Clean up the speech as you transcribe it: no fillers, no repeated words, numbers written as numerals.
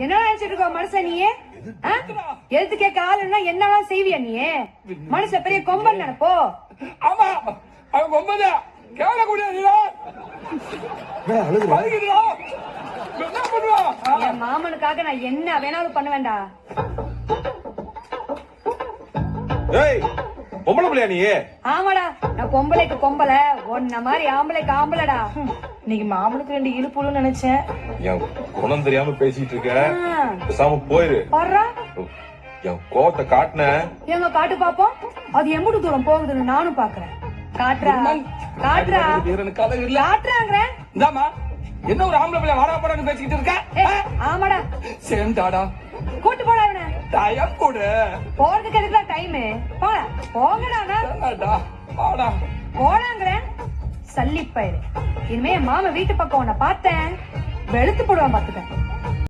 என்ன நினைச்சிட்டு இருக்க மனுஷன் நீ? எழுத்து கேட்க ஆளுன்னா என்னதான் செய்வியா நீ? மனுஷ பெரிய கொம்பன் நினைப்போ? ஆமா, அவன் கொம்பதான் கேவல கூடியதுடா. என்ன பண்ணுவா? என் மாமனுக்காக நான் என்ன வேணாலும் பண்ணுவேன்டா. பொம்பளை பிள்ளையா நீ? ஆமாடா, நான் பொம்பளைக்கு பொம்பளை, ஒன்ன மாதிரி ஆம்பளைக்கு ஆம்பளைடா. இன்னைக்கு மாமனுக்கு 2 இழுப்புன்னு நினைச்சேன். என் குணம் தெரியாம பேசிட்டு இருக்க, பேசாம போயிரு. பாருடா, என் கோவத்தை காட்டின எங்க காட்டு பாப்போம். அது எம்புட்டு தூரம் போகுதுன்னு நானும் பாக்குறேன். காட்டுறா காட்டுறா காட்டுறாங்க. இந்தாமா, என்ன ஒரு ஆம்பளை பிள்ளை வாடா போடான்னு பேசிக்கிட்டு இருக்க? ஆமாடா, சேர்ந்தாடா கூட்டு போடா அவனை. டயம் கூட போறதுக்கு எதுக்குலாம் டைம்? போடா, போங்கடா. வாடா போடாங்கிறேன். சல்லிப்பயிரு. இனிமே என் மாமா வீட்டு பக்கம் உன்னை பார்த்தேன், வெளுத்து போடுவான் பாத்துக்க.